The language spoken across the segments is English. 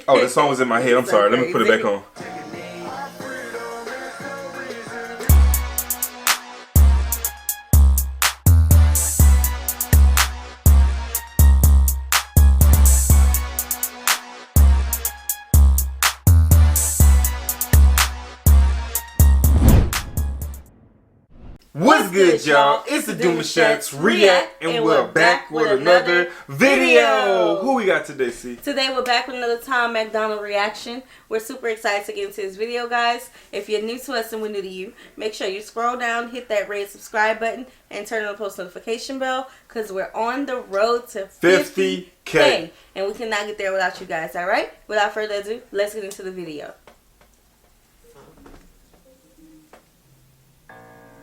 Oh, the song was in my head. I'm So sorry. Let me put it crazy. back on. What's good, y'all? It's the Demouchets React, and we're back with another video. Who we got today, C? Today we're back with another MacDonald reaction. We're super excited to get into this video, guys. If you're new to us and we're new to you, make sure you scroll down, hit that red subscribe button, and turn on the post notification bell, because we're on the road to 50K. And we cannot get there without you guys, alright? Without further ado, let's get into the video.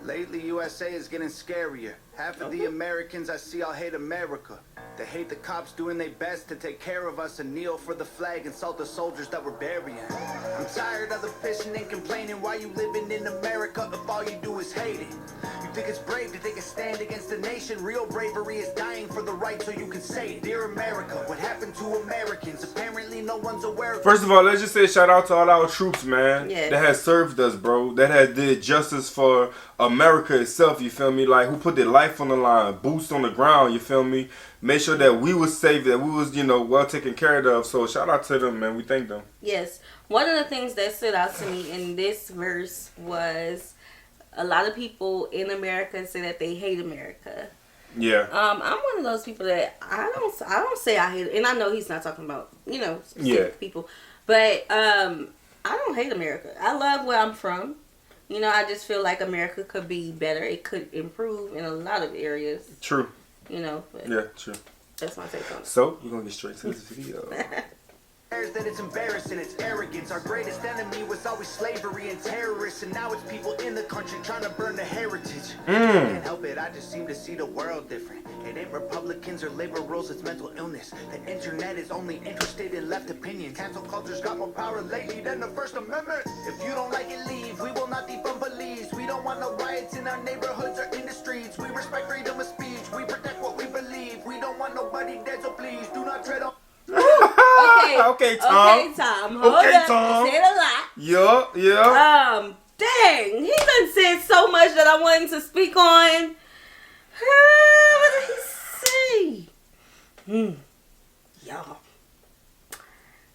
Lately, USA is getting scarier. Half of the Americans I see all hate America. They hate the cops doing their best to take care of us and kneel for the flag and salt the soldiers that we're burying. I'm tired of the pissing and complaining why you living in America if all you do is hate it. You think it's brave to take a stand against the nation? Real bravery is dying for the right so you can say it. Dear America, what happened to Americans? Apparently no one's aware of. First of all, let's just say shout out to all our troops, man. Yes. That has served us, bro. That has did justice for America itself, you feel me? Like, who put their life on the line, boots on the ground, you feel me? Make sure that we was safe, that we was, you know, well taken care of. So shout out to them, man. We thank them. Yes. One of the things that stood out to me in this verse was a lot of people in America say that they hate America. Yeah. I'm one of those people that I don't say I hate it, and I know he's not talking about, you know, specific people, but I don't hate America. I love where I'm from. You know, I just feel like America could be better. It could improve in a lot of areas. True. You know. But yeah, true. That's my take on it. So, we're going to get straight to this video. That it's embarrassing, it's arrogance. Our greatest enemy was always slavery and terrorists, and now it's people in the country trying to burn the heritage. Can't help it, I just seem to see the world different. It ain't Republicans or liberals, it's mental illness. The internet is only interested in left opinion. Cancel culture's got more power lately than the First Amendment. If you don't like it, leave. We will not defund police. We don't want no riots in our neighborhoods or in the streets. We respect freedom of speech. We protect what we believe. We don't want nobody dead, so please do not tread on. Okay, Tom. Okay, Tom. Hold up. Tom. I said a lot. Yeah. Dang. He done said so much that I wanted to speak on. What did he say? Y'all.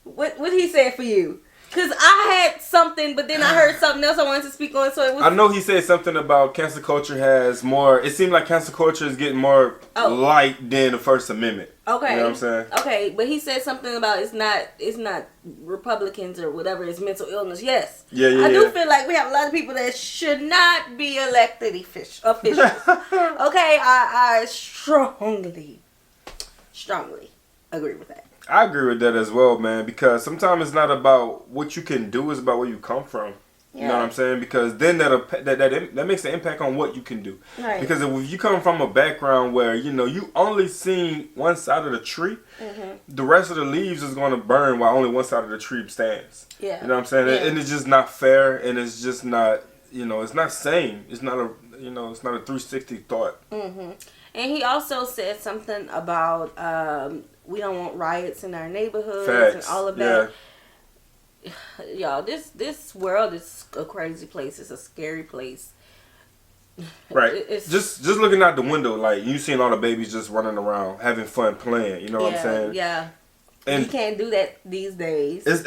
What he said for you? Because I had something, but then I heard something else I wanted to speak on. So it was. I know he said something about cancel culture has more. It seemed like cancel culture is getting more light than the First Amendment. Okay. You know what I'm saying? Okay, but he said something about it's not Republicans or whatever. It's mental illness. Yes. Yeah. I do feel like we have a lot of people that should not be elected officials. Okay, I strongly agree with that. I agree with that as well, man, because sometimes it's not about what you can do, it's about where you come from. Yeah. You know what I'm saying? Because then that makes an impact on what you can do. Right. Because if you come from a background where, you know, you only seen one side of the tree, the rest of the leaves is going to burn while only one side of the tree stands. Yeah. You know what I'm saying? Yeah. And it's just not fair, and it's just not, you know, it's not sane. It's not a, you know, it's not a 360 thought. And he also said something about we don't want riots in our neighborhoods. Facts. And all of that. Yeah. Y'all, this world is a crazy place. It's a scary place. Right. It's just looking out the window, like you seeing all the babies just running around, having fun, playing. You know what I'm saying? Yeah. And you can't do that these days. It's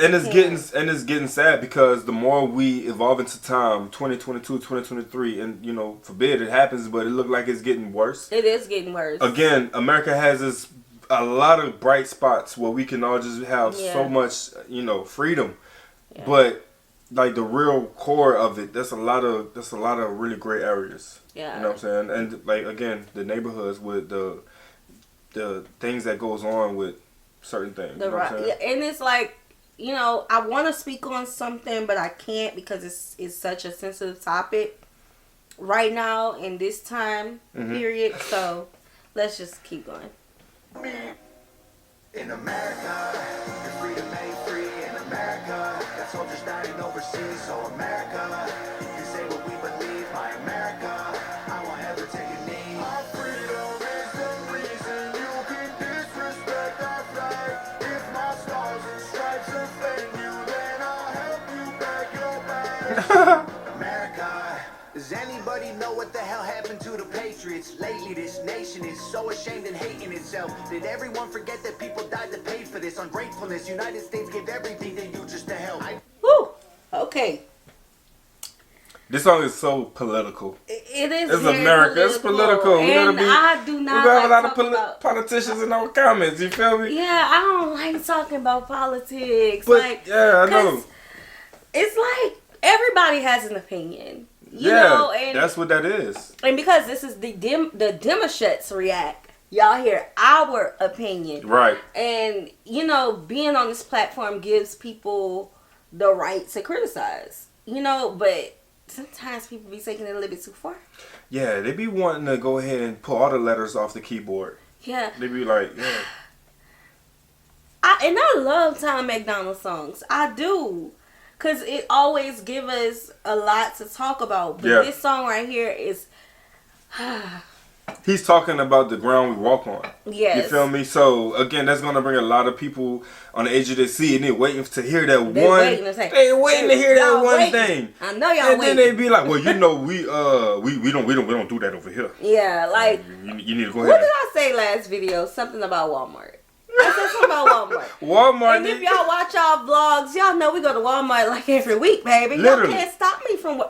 getting sad because the more we evolve into time, 2022, 2023, and you know, forbid it happens, but it looks like it's getting worse. It is getting worse. Again, America has a lot of bright spots where we can all just have so much, you know, freedom. Yeah. But like the real core of it, that's a lot of really great areas. Yeah. You know what I'm saying? And like again, the neighborhoods with the things that goes on with certain things. You know what I'm saying? Yeah, and it's like, you know, I want to speak on something, but I can't because it's such a sensitive topic right now in this time period. So let's just keep going. In America, your freedom ain't free. In America, got soldiers dying overseas. So America, you can say what we believe. My America, I won't ever take a knee. Our freedom is the reason you can disrespect our flag. If my stars and stripes to the Patriots. Lately, this nation is so ashamed and hating itself. Did everyone forget that people died to pay for this? Ungratefulness, United States gave everything to you just to help. Woo! Okay. This song is so political. It is. It's very America. It's political. And I do not. We have like a lot of politicians in our comments. You feel me? Yeah, I don't like talking about politics. But like, yeah, I know. It's like everybody has an opinion. You Yeah, know, and that's what that is. And because this is the Demouchets react, y'all hear our opinion. Right. And, you know, being on this platform gives people the right to criticize. You know, but sometimes people be taking it a little bit too far. Yeah, they be wanting to go ahead and pull all the letters off the keyboard. Yeah. They be like, yeah. I love Tom MacDonald songs. I do. Because it always give us a lot to talk about. But this song right here is... He's talking about the ground we walk on. Yes. You feel me? So, again, that's going to bring a lot of people on the edge of their seat, and they're waiting to hear that They're one. waiting to say, They're waiting to hear that one thing. I know y'all and waiting. then they be like, well, you know, we don't do that over here. Yeah, like... You need to go ahead. What did I say last video? Something about Walmart. I said something about Walmart. Walmart. And if y'all watch y'all vlogs, y'all know we go to Walmart like every week, baby. Literally. Y'all can't stop me from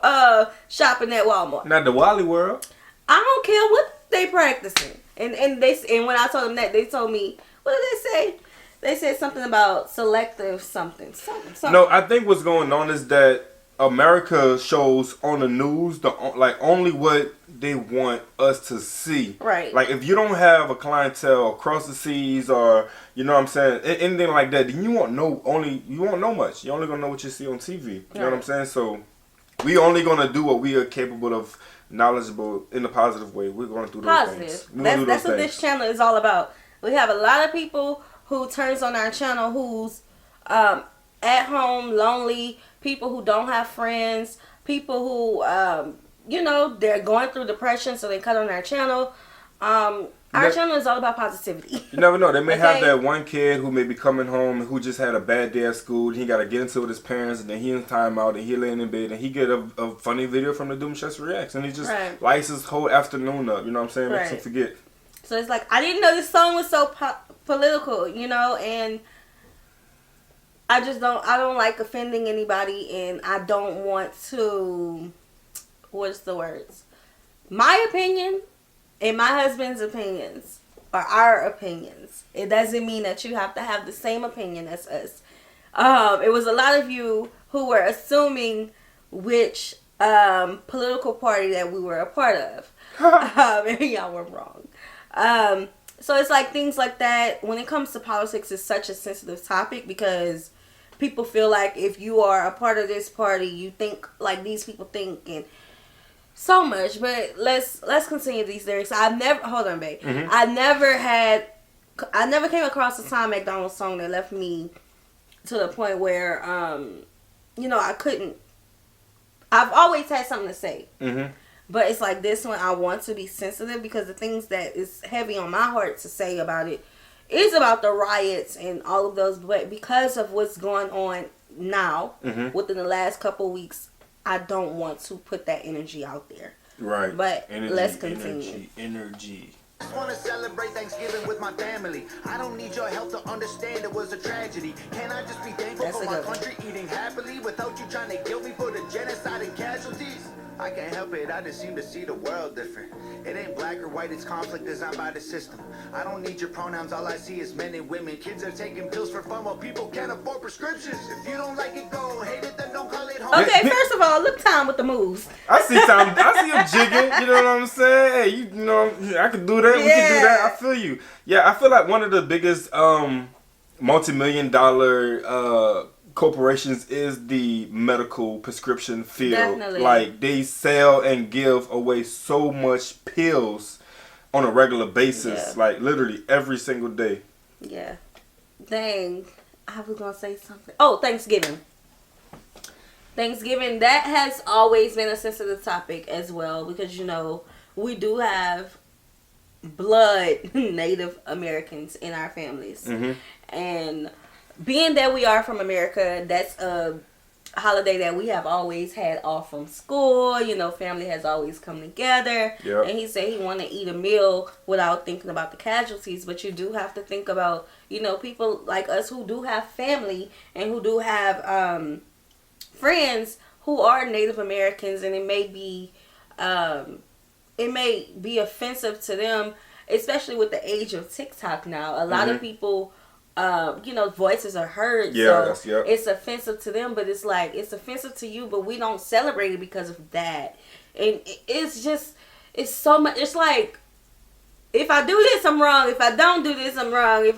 shopping at Walmart. Not the Wally World. I don't care what they practicing. And when I told them that, they told me, what did they say? They said something about selective something. No, I think what's going on is that America shows on the news only what they want us to see. Right. Like if you don't have a clientele across the seas or you know what I'm saying, anything like that, then you won't know much. You only gonna know what you see on TV. You know what I'm saying? So we only gonna do what we are capable of, knowledgeable in a positive way. We're gonna do those things. That's what this channel is all about. We have a lot of people who turns on our channel who's at home, lonely, people who don't have friends, people who you know, they're going through depression, so they cut on our channel. Our channel is all about positivity. You never know. They may have that one kid who may be coming home who just had a bad day at school. And he got to get into it with his parents, and then he in timeout, and he laying in bed, and he get a funny video from the Demouchets Reacts, and he just lights his whole afternoon up. You know what I'm saying? Makes him forget. So it's like, I didn't know this song was so political, you know, and I don't like offending anybody, and I don't want to, what's the words? My opinion and my husband's opinions are our opinions. It doesn't mean that you have to have the same opinion as us. It was a lot of you who were assuming which political party that we were a part of. And y'all were wrong. So it's like things like that. When it comes to politics, it's such a sensitive topic because people feel like if you are a part of this party, you think like these people think, and so much. But let's continue these lyrics. I never came across a Tom MacDonald song that left me to the point where you know, I've always had something to say. But it's like this one, I want to be sensitive because the things that is heavy on my heart to say about it is about the riots and all of those. But because of what's going on now, within the last couple weeks, I don't want to put that energy out there. Right. But let's continue. Energy. I just wanna celebrate Thanksgiving with my family. I don't need your help to understand it was a tragedy. Can I just be thankful for my country eating happily without you trying to guilt me for the genocide and casualties? I can't help it, I just seem to see the world different. It ain't black or white, it's conflict designed by the system. I don't need your pronouns, all I see is men and women. Kids are taking pills for fun while people can't afford prescriptions. If you don't like it, go hate it, then don't call it home. Okay, first of all, look Tom with the moves. I see Tom, I see him jigging, you know what I'm saying? Hey, you know, I can do that, we can do that, I feel you. Yeah, I feel like one of the biggest multi-million-dollar corporations is the medical prescription field. Definitely. Like they sell and give away so much pills on a regular basis, like literally every single day. Yeah. Dang. I was gonna say something. Oh, Thanksgiving. Thanksgiving, that has always been a sensitive topic as well because, you know, we do have blood Native Americans in our families. And being that we are from America, that's a holiday that we have always had off from school. You know, family has always come together. Yep. And he said he want to eat a meal without thinking about the casualties. But you do have to think about, you know, people like us who do have family and who do have friends who are Native Americans, and it may be offensive to them, especially with the age of TikTok now. A lot of people, you know, voices are heard, so it's offensive to them, but it's like, it's offensive to you, but we don't celebrate it because of that. And it's just, it's so much, it's like, if I do this, I'm wrong. If I don't do this, I'm wrong. If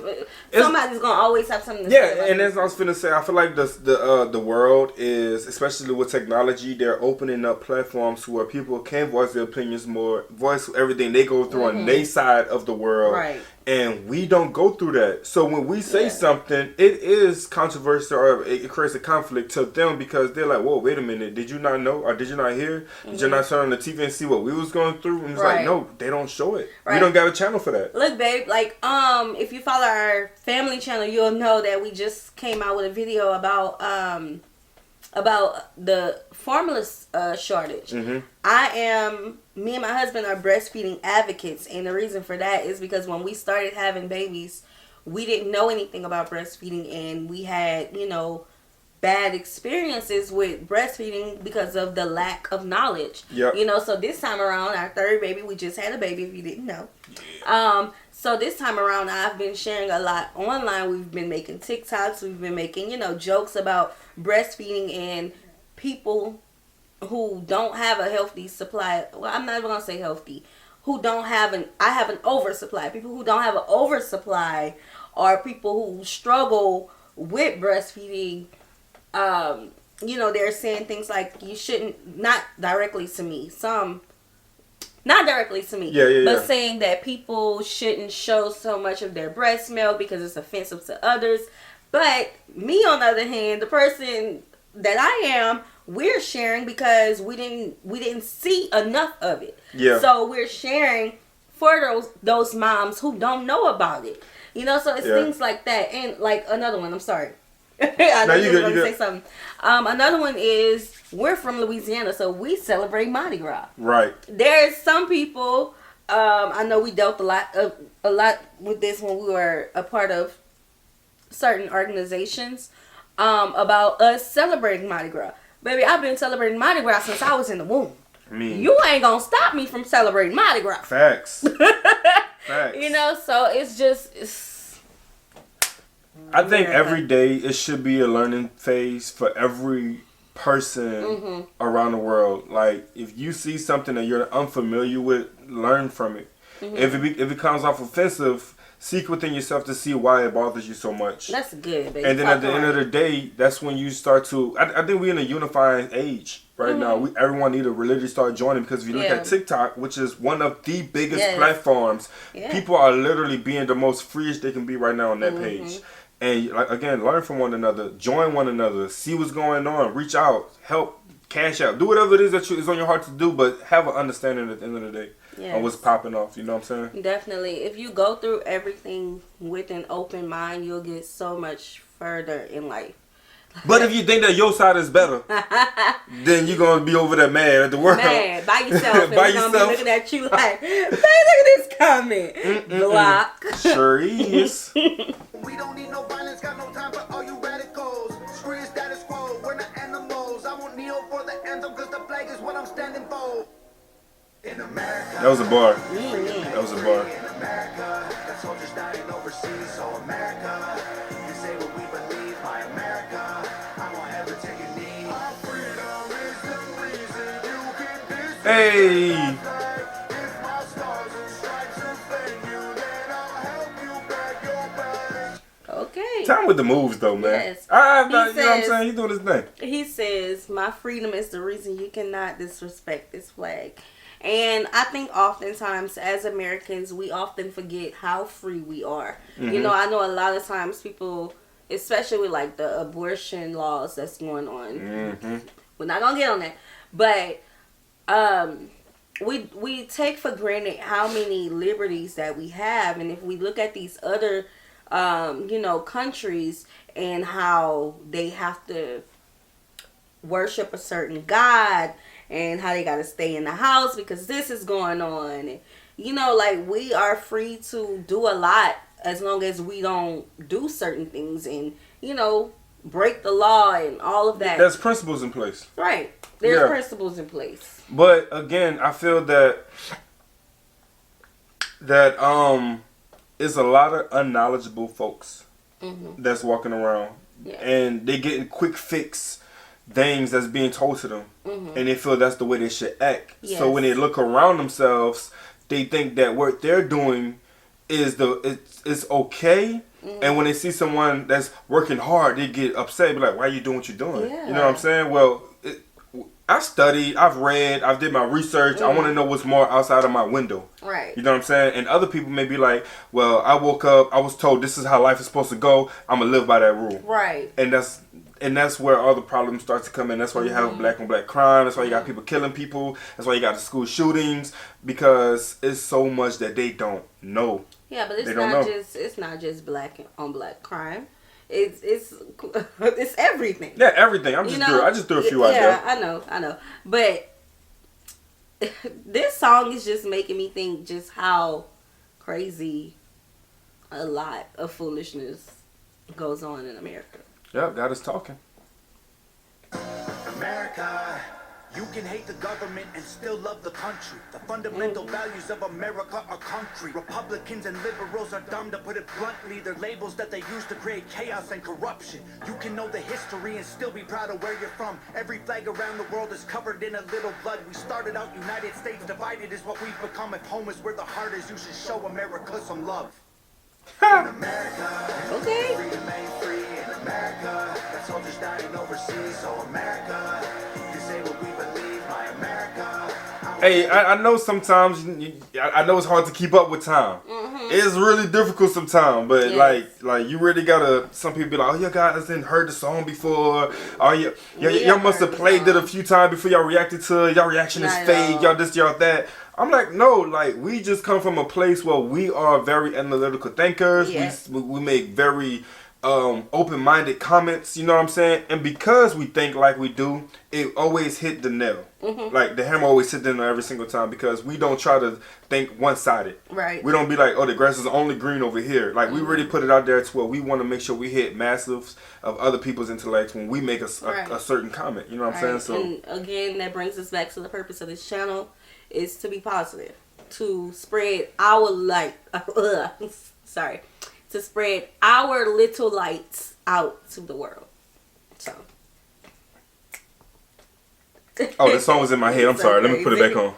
somebody's gonna always have something to say. Yeah, and as I was finna say, I feel like the world is, especially with technology, they're opening up platforms where people can voice their opinions more, voice everything they go through on their side of the world. Right. And we don't go through that. So when we say something, it is controversial, or it creates a conflict to them, because they're like, whoa, wait a minute, did you not know, or did you not hear? Did you not turn on the TV and see what we was going through? And it's like, no, they don't show it. We don't got a channel for that. Look, babe, like, if you follow our family channel, you'll know that we just came out with a video about the formula shortage. Me and my husband are breastfeeding advocates, and the reason for that is because when we started having babies, we didn't know anything about breastfeeding, and we had, you know, bad experiences with breastfeeding because of the lack of knowledge. You know, so this time around, our third baby, we just had a baby, if you didn't know. So this time around, I've been sharing a lot online. We've been making TikToks. We've been making, you know, jokes about breastfeeding and people who don't have a healthy supply. Well, I'm not even going to say healthy. Who don't have I have an oversupply. People who don't have an oversupply are people who struggle with breastfeeding. You know, they're saying things like, you shouldn't, not directly to me, not directly to me, but saying that people shouldn't show so much of their breast milk because it's offensive to others. But me, on the other hand, the person that I am, we're sharing because we didn't see enough of it. So we're sharing for those moms who don't know about it. You know, so it's things like that. And like another one, I'm sorry. I know you were going to say something. Another one is, we're from Louisiana, so we celebrate Mardi Gras. Right. There's some people, I know we dealt a lot with this when we were a part of certain organizations, about us celebrating Mardi Gras. Baby, I've been celebrating Mardi Gras since I was in the womb. You ain't gonna stop me from celebrating Mardi Gras. Facts. Facts. You know, so it's just, I think every day it should be a learning phase for every person around the world. Like, if you see something that you're unfamiliar with, learn from it. If it comes off offensive, seek within yourself to see why it bothers you so much. That's good, baby. And then at the end of the day, that's when you start to, I think we're in a unifying age right now. Everyone need to really start joining, because if you look at TikTok, which is one of the biggest platforms, people are literally being the most freest they can be right now on that page. And like, again, learn from one another, join one another, see what's going on, reach out, help, cash out, do whatever it is that is on your heart to do, but have an understanding at the end of the day. On what's popping off, you know what I'm saying? Definitely. If you go through everything with an open mind, you'll get so much further in life. But if you think that your side is better, then you're going to be over there mad at the world. Mad by yourself. And we're going to be looking at you like, hey, look at this comment. Block. Sure is. We don't need no violence, got no time for all you radicals. Screw your status quo, we're not animals. I won't kneel for the anthem, because the flag is what I'm standing for. In America, that was a bar. That was a bar. In America, the soldiers dying overseas. So America, you say what we believe. My America, I won't ever take a knee. Our freedom is the reason you can diss. Hey. If my stars and stripes offend you, then I'll help you back your back. Okay. Time with the moves, though, man. Yes. You know what I'm saying? He's doing his thing. He says, my freedom is the reason you cannot disrespect this flag. And I think oftentimes as Americans, we often forget how free we are. You know, I know a lot of times people, especially with like the abortion laws that's going on. We're not going to get on that. But we take for granted how many liberties that we have. And if we look at these other, you know, countries and how they have to worship a certain God and how they got to stay in the house because this is going on. And, you know, like, we are free to do a lot as long as we don't do certain things and, you know, break the law and all of that. There's principles in place. Right. There's principles in place. But again, I feel that it's a lot of unknowledgeable folks that's walking around, and they getting quick fix things that's being told to them, and they feel that's the way they should act. Yes. So when they look around themselves, they think that what they're doing is it's okay. And when they see someone that's working hard, they get upset. Be like, "Why are you doing what you're doing?" Yeah. You know what I'm saying? Well, I've studied, I've read, I've did my research. I want to know what's more outside of my window. Right. You know what I'm saying? And other people may be like, well, I woke up, I was told this is how life is supposed to go. I'm going to live by that rule. Right. And that's where all the problems start to come in. That's why you have black on black crime. That's why you got people killing people. That's why you got the school shootings, because it's so much that they don't know. Yeah, but it's not just black on black crime. It's everything. Yeah, everything. I just threw a few out there. Yeah, I know. But this song is just making me think just how crazy a lot of foolishness goes on in America. Yep, God is talking. America, you can hate the government and still love the country. The fundamental values of America are concrete. Republicans and liberals are dumb, to put it bluntly. They're labels that they use to create chaos and corruption. You can know the history and still be proud of where you're from. Every flag around the world is covered in a little blood. We started out United States divided is what we've become. If home is where the heart is, you should show America some love. In America, Okay. free to remain free. In America, that soldiers dying overseas. So America, you say what we believe. My America. Hey, I know sometimes, I know it's hard to keep up with time. It's really difficult sometimes, but Yes. like you really gotta, some people be like, oh, you guys didn't heard the song before. Oh, y'all must have played it a few times before y'all reacted to it. Y'all reaction is Not at fake. all. Y'all this, y'all that. I'm like, no, like, we just come from a place where we are very analytical thinkers. Yes. We make very open-minded comments, you know what I'm saying? And because we think like we do, it always hit the nail. Like, the hammer always hit the nail every single time, because we don't try to think one-sided. Right. We don't be like, oh, the grass is only green over here. Like, we really put it out there to where we want to make sure we hit massive of other people's intellects when we make a certain comment. You know what I'm saying? So, and again, that brings us back to the purpose of this channel, is to be positive, to spread our light. To spread our little lights out to the world. So. oh, the song was in my head. I'm sorry. Let me put it back on.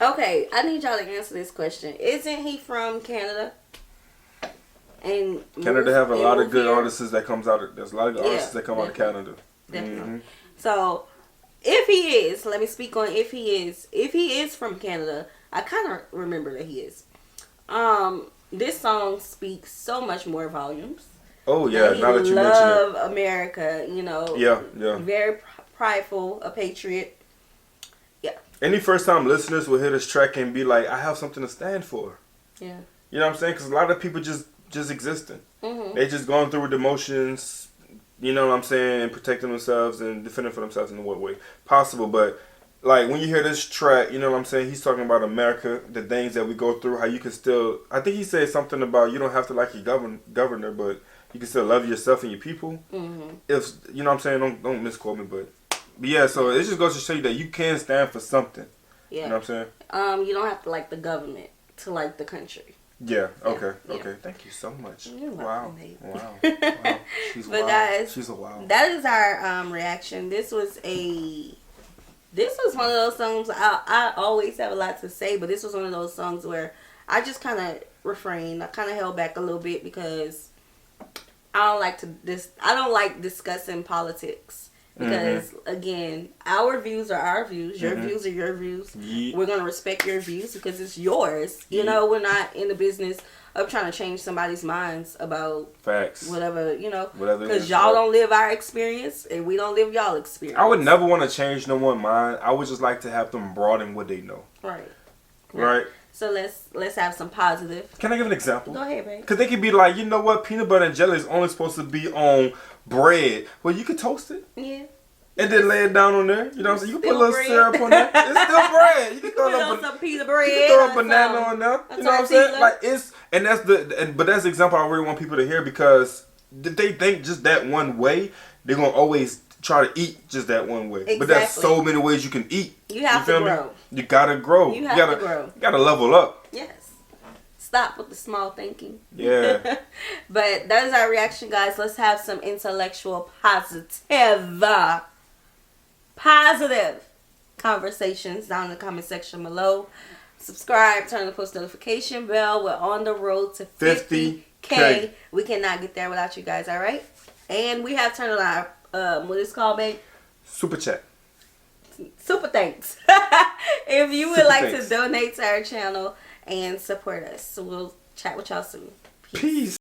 Okay, I need y'all to answer this question. Isn't he from Canada? And Canada have a lot of good here? artists that comes out. There's a lot of good artists that come out of Canada. Definitely. So, if he is, let me speak on if he is from Canada. I kind of remember that he is. This song speaks so much more volumes. Oh yeah, now that you mention it. Love America, you know. Yeah. Very prideful, a patriot. Yeah. Any first time listeners will hear this track and be like, I have something to stand for. Yeah. You know what I'm saying? Because a lot of people just existing. They just going through the motions, you know what I'm saying, protecting themselves and defending for themselves in what way possible. But like, when you hear this track, you know what I'm saying, he's talking about America, the things that we go through, how you can still, I think he said something about you don't have to like your governor, but you can still love yourself and your people. If, you know what I'm saying, don't misquote me, but yeah, so it just goes to show you that you can stand for something. Yeah. You know what I'm saying? You don't have to like the government to like the country. Yeah. Okay. Yeah. Okay. Thank you so much. You're Wow. welcome, babe. Wow. She's But wild. guys, She's a wild. That is our reaction. This was one of those songs. I always have a lot to say, but this was one of those songs where I just kind of refrained. I kind of held back a little bit because I don't like discussing politics Because again, our views are our views. Your views are your views. Yeah. We're gonna respect your views because it's yours. You know, we're not in the business of trying to change somebody's minds about Facts. whatever, Whatever it because is, y'all right. don't live our experience and we don't live y'all experience. I would never want to change no one's mind. I would just like to have them broaden what they know. Right. Right. So let's have some positive. Can I give an example? Go ahead, babe. Because they could be like, you know what, peanut butter and jelly is only supposed to be on bread. Well, you could toast it. Yeah. And then lay it down on there. You know what I'm saying? You can put a Still little bread. syrup on there. It's still bread. You can throw Put a on little some pita bread. You can throw a or banana some- on there. a You know what I'm saying? tortilla. Like it's but that's the example I really want people to hear because if they think just that one way, they're gonna always try to eat just that one way. But there's Exactly. so many ways you can eat. You have to feel grow. me? You gotta grow. You have to grow. You gotta level up. Yes. Stop with the small thinking. Yeah. But that is our reaction, guys. Let's have some intellectual positive conversations down in the comment section below. Subscribe, turn on the post notification bell. We're on the road to 50K. 50K. We cannot get there without you guys, all right? And we have turned on our, what is it called, babe? Super chat. Super thanks. If you would Super like thanks. to donate to our channel and support us. So we'll chat with y'all soon. Peace.